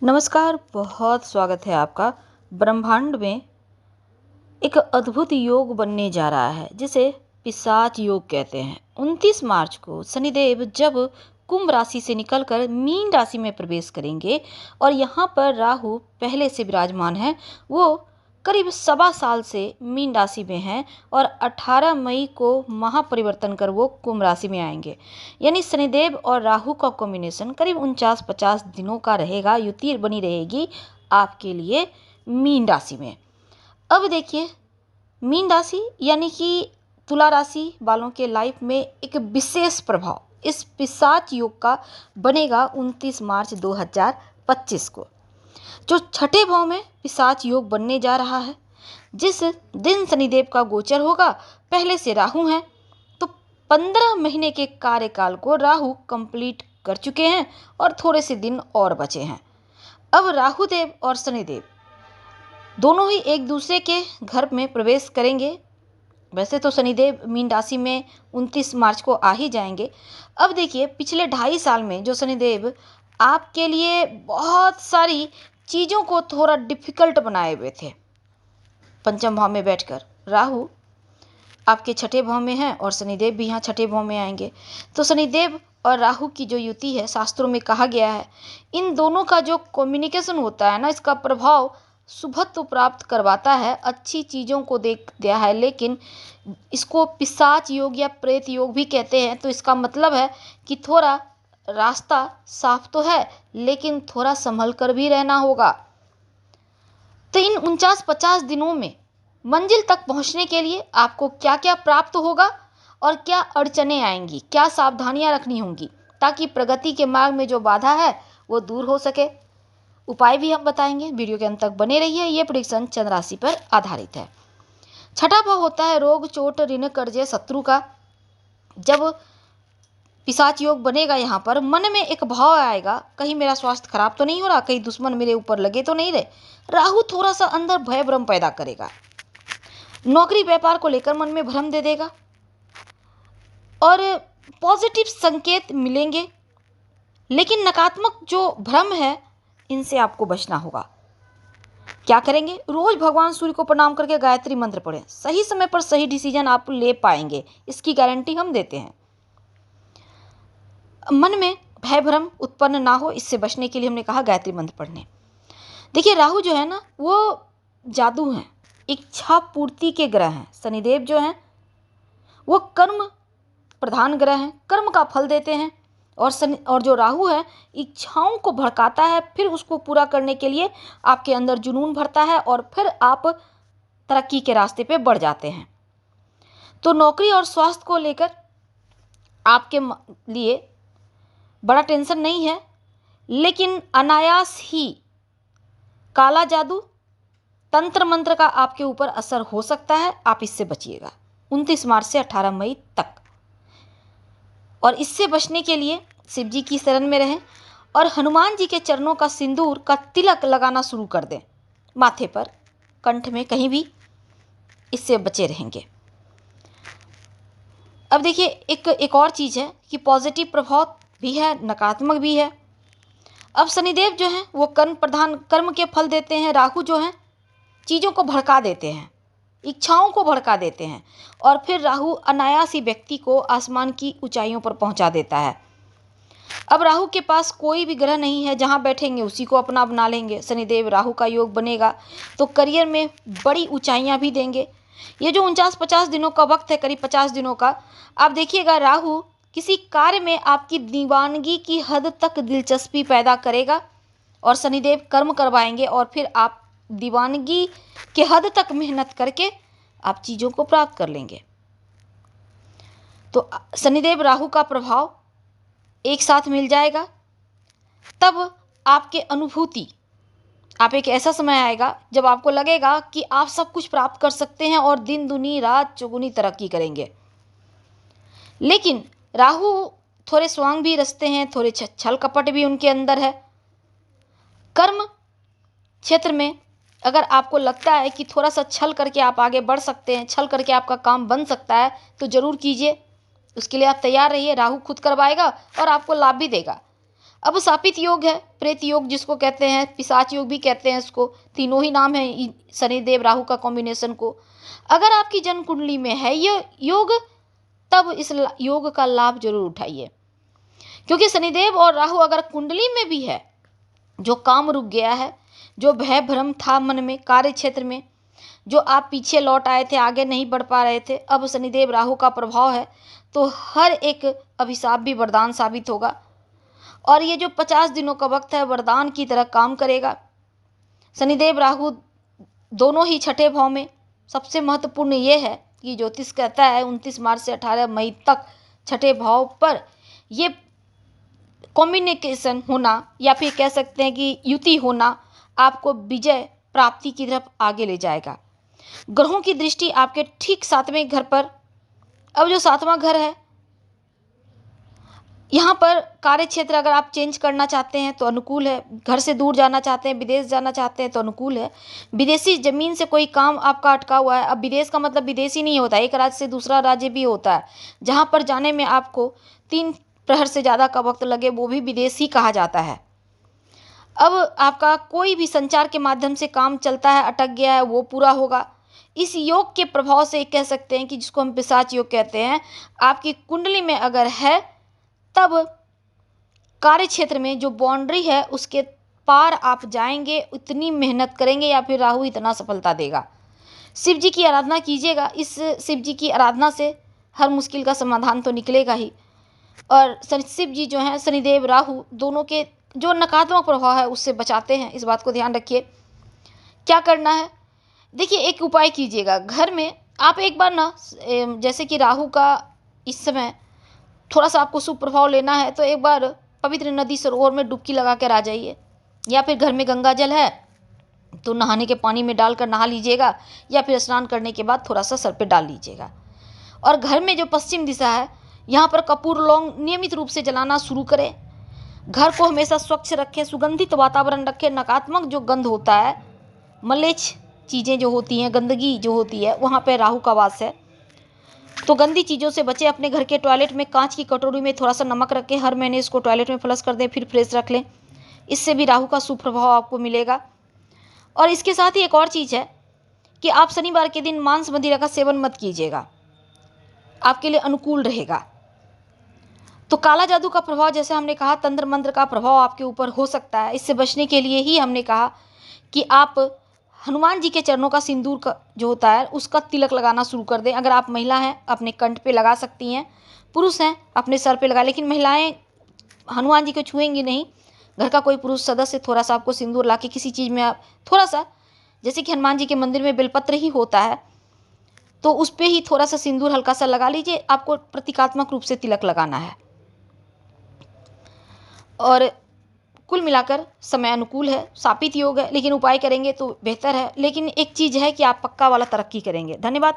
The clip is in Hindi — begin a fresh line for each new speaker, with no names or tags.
नमस्कार, बहुत स्वागत है आपका। ब्रह्मांड में एक अद्भुत योग बनने जा रहा है जिसे पिशाच योग कहते हैं। 29 मार्च को शनिदेव जब कुंभ राशि से निकलकर मीन राशि में प्रवेश करेंगे और यहाँ पर राहु पहले से विराजमान है। वो करीब सवा साल से मीन राशि में हैं और 18 मई को महापरिवर्तन कर वो कुंभ राशि में आएंगे। यानी शनिदेव और राहु का कॉम्बिनेशन करीब 49-50 दिनों का रहेगा। युति बनी रहेगी आपके लिए मीन राशि में। अब देखिए, मीन राशि यानी कि तुला राशि वालों के लाइफ में एक विशेष प्रभाव इस पिशाच योग का बनेगा 29 मार्च 2025 को, जो छठे भाव में पिशाच योग बनने जा रहा है। जिस दिन शनिदेव का गोचर होगा, पहले से राहु हैं, तो 15 महीने के कार्यकाल को राहु कंप्लीट कर चुके हैं और थोड़े से दिन और बचे हैं। अब राहु देव और शनिदेव दोनों ही एक दूसरे के घर में प्रवेश करेंगे। वैसे तो शनिदेव मीन राशि में 29 मार्च को आ ही जाएंगे। अब देखिए, पिछले 2.5 साल में जो शनिदेव आपके लिए बहुत सारी चीज़ों को थोड़ा डिफ़िकल्ट बनाए हुए थे, पंचम भाव में बैठकर राहु आपके छठे भाव में हैं और शनिदेव भी यहाँ छठे भाव में आएंगे। तो शनिदेव और राहु की जो युति है, शास्त्रों में कहा गया है, इन दोनों का जो कम्युनिकेशन होता है ना, इसका प्रभाव शुभत्व प्राप्त करवाता है, अच्छी चीज़ों को देख दिया है। लेकिन इसको पिशाच योग या प्रेत योग भी कहते हैं। तो इसका मतलब है कि थोड़ा रास्ता साफ तो है, लेकिन थोड़ा संभल कर भी रहना होगा। तो इन 49-50 दिनों में मंजिल तक पहुंचने के लिए आपको क्या क्या प्राप्त होगा और क्या अड़चनें आएंगी, क्या सावधानियां रखनी होंगी, ताकि प्रगति के मार्ग में जो बाधा है वो दूर हो सके। उपाय भी हम बताएंगे। वीडियो के अंत तक बने रहिए। ये प्रेडिक्शन चंद्र राशि पर आधारित है। छठा भाव होता है रोग, चोट, ऋण, कर्जे, शत्रु का। जब पिशाच योग बनेगा, यहाँ पर मन में एक भाव आएगा, कहीं मेरा स्वास्थ्य खराब तो नहीं हो रहा, कहीं दुश्मन मेरे ऊपर लगे तो नहीं रहे। राहु थोड़ा सा अंदर भय भ्रम पैदा करेगा। नौकरी व्यापार को लेकर मन में भ्रम दे देगा और पॉजिटिव संकेत मिलेंगे, लेकिन नकारात्मक जो भ्रम है, इनसे आपको बचना होगा। क्या करेंगे? रोज भगवान सूर्य को प्रणाम करके गायत्री मंत्र पढ़ें। सही समय पर सही डिसीजन आप ले पाएंगे, इसकी गारंटी हम देते हैं। मन में भय भ्रम उत्पन्न ना हो, इससे बचने के लिए हमने कहा गायत्री मंत्र पढ़ने। देखिए, राहु जो है ना, वो जादू हैं, इच्छा पूर्ति के ग्रह हैं। शनिदेव जो हैं वो कर्म प्रधान ग्रह हैं, कर्म का फल देते हैं। और जो राहु है, इच्छाओं को भड़काता है, फिर उसको पूरा करने के लिए आपके अंदर जुनून भरता है और फिर आप तरक्की के रास्ते पे बढ़ जाते हैं। तो नौकरी और स्वास्थ्य को लेकर आपके लिए बड़ा टेंशन नहीं है, लेकिन अनायास ही काला जादू, तंत्र मंत्र का आपके ऊपर असर हो सकता है। आप इससे बचिएगा 29 मार्च से 18 मई तक। और इससे बचने के लिए शिव जी की शरण में रहें और हनुमान जी के चरणों का सिंदूर का तिलक लगाना शुरू कर दें, माथे पर, कंठ में, कहीं भी। इससे बचे रहेंगे। अब देखिए, एक और चीज़ है कि पॉजिटिव प्रभाव भी है, नकारात्मक भी है। अब शनिदेव जो हैं वो कर्म प्रधान, कर्म के फल देते हैं। राहु जो हैं चीज़ों को भड़का देते हैं, इच्छाओं को भड़का देते हैं, और फिर राहु अनायास ही व्यक्ति को आसमान की ऊंचाइयों पर पहुंचा देता है। अब राहु के पास कोई भी ग्रह नहीं है, जहां बैठेंगे उसी को अपना बना लेंगे। शनिदेव राहु का योग बनेगा तो करियर में बड़ी ऊंचाइयां भी देंगे। ये जो 49-50 दिनों का वक्त है, करीब 50 दिनों का, आप देखिएगा, राहु किसी कार्य में आपकी दीवानगी की हद तक दिलचस्पी पैदा करेगा और शनिदेव कर्म करवाएंगे और फिर आप दीवानगी के हद तक मेहनत करके आप चीज़ों को प्राप्त कर लेंगे। तो शनिदेव राहु का प्रभाव एक साथ मिल जाएगा, तब आपके अनुभूति, आप एक ऐसा समय आएगा जब आपको लगेगा कि आप सब कुछ प्राप्त कर सकते हैं और दिन दुनी रात चौगुनी तरक्की करेंगे। लेकिन राहु थोड़े स्वांग भी रचते हैं, थोड़े छल कपट भी उनके अंदर है। कर्म क्षेत्र में अगर आपको लगता है कि थोड़ा सा छल करके आप आगे बढ़ सकते हैं, छल करके आपका काम बन सकता है, तो ज़रूर कीजिए। उसके लिए आप तैयार रहिए। राहु खुद करवाएगा और आपको लाभ भी देगा। अब शापित योग है, प्रेत योग जिसको कहते हैं, पिशाच योग भी कहते हैं इसको, तीनों ही नाम है शनिदेव राहु का कॉम्बिनेशन को। अगर आपकी जन्म कुंडली में है ये योग, तब इस योग का लाभ जरूर उठाइए, क्योंकि शनिदेव और राहु अगर कुंडली में भी है, जो काम रुक गया है, जो भय भ्रम था मन में, कार्य क्षेत्र में, जो आप पीछे लौट आए थे, आगे नहीं बढ़ पा रहे थे, अब शनिदेव राहु का प्रभाव है तो हर एक अभिशाप भी वरदान साबित होगा। और ये जो 50 दिनों का वक्त है, वरदान की तरह काम करेगा। शनिदेव राहु दोनों ही छठे भाव में। सबसे महत्वपूर्ण ये है कि ज्योतिष कहता है 29 मार्च से 18 मई तक छठे भाव पर ये कॉम्बिनेशन होना, या फिर कह सकते हैं कि युति होना, आपको विजय प्राप्ति की तरफ आगे ले जाएगा। ग्रहों की दृष्टि आपके ठीक 7वें घर पर। अब जो 7वां घर है, यहाँ पर कार्य क्षेत्र अगर आप चेंज करना चाहते हैं तो अनुकूल है, घर से दूर जाना चाहते हैं, विदेश जाना चाहते हैं तो अनुकूल है। विदेशी जमीन से कोई काम आपका अटका हुआ है, अब विदेश का मतलब विदेशी नहीं होता, एक राज्य से दूसरा राज्य भी होता है, जहाँ पर जाने में आपको 3 प्रहर से ज़्यादा का वक्त लगे, वो भी विदेश ही कहा जाता है। अब आपका कोई भी संचार के माध्यम से काम चलता है, अटक गया है, वो पूरा होगा। इस योग के प्रभाव से कह सकते हैं कि जिसको हम पिशाच योग कहते हैं, आपकी कुंडली में अगर है, तब कार्य क्षेत्र में जो बाउंड्री है उसके पार आप जाएंगे, इतनी मेहनत करेंगे, या फिर राहु इतना सफलता देगा। शिव जी की आराधना कीजिएगा, इस शिव जी की आराधना से हर मुश्किल का समाधान तो निकलेगा ही। और शिव जी जो हैं, शनिदेव राहु दोनों के जो नकारात्मक प्रभाव है उससे बचाते हैं, इस बात को ध्यान रखिए। क्या करना है, देखिए एक उपाय कीजिएगा घर में। आप एक बार ना, जैसे कि राहु का इस समय थोड़ा सा आपको शुभ प्रभाव लेना है, तो एक बार पवित्र नदी सरोवर में डुबकी लगा कर आ जाइए, या फिर घर में गंगा जल है तो नहाने के पानी में डालकर नहा लीजिएगा, या फिर स्नान करने के बाद थोड़ा सा सर पे डाल लीजिएगा। और घर में जो पश्चिम दिशा है, यहाँ पर कपूर लौंग नियमित रूप से जलाना शुरू करें। घर को हमेशा स्वच्छ रखें, सुगंधित वातावरण रखें। नकारात्मक जो गंध होता है, मलेच्छ चीज़ें जो होती हैं, गंदगी जो होती है, वहाँ पर राहु का वास है, तो गंदी चीज़ों से बचें। अपने घर के टॉयलेट में कांच की कटोरी में थोड़ा सा नमक रखें, हर महीने इसको टॉयलेट में फ्लश कर दें, फिर फ्रेश रख लें, इससे भी राहु का सुप्रभाव आपको मिलेगा। और इसके साथ ही एक और चीज़ है कि आप शनिवार के दिन मांस मदिरा का सेवन मत कीजिएगा, आपके लिए अनुकूल रहेगा। तो काला जादू का प्रभाव, जैसे हमने कहा, तंत्र मंत्र का प्रभाव आपके ऊपर हो सकता है। इससे बचने के लिए ही हमने कहा कि आप हनुमान जी के चरणों का सिंदूर का जो होता है उसका तिलक लगाना शुरू कर दें। अगर आप महिला हैं अपने कंठ पे लगा सकती हैं, पुरुष हैं अपने सर पे लगा, लेकिन महिलाएं हनुमान जी को छुएंगी नहीं। घर का कोई पुरुष सदस्य थोड़ा सा आपको सिंदूर ला के किसी चीज़ में आप थोड़ा सा, जैसे कि हनुमान जी के मंदिर में बेलपत्र ही होता है, तो उस पर ही थोड़ा सा सिंदूर हल्का सा लगा लीजिए। आपको प्रतीकात्मक रूप से तिलक लगाना है। और कुल मिलाकर समय अनुकूल है, शापित योग है, लेकिन उपाय करेंगे तो बेहतर है। लेकिन एक चीज़ है कि आप पक्का वाला तरक्की करेंगे। धन्यवाद।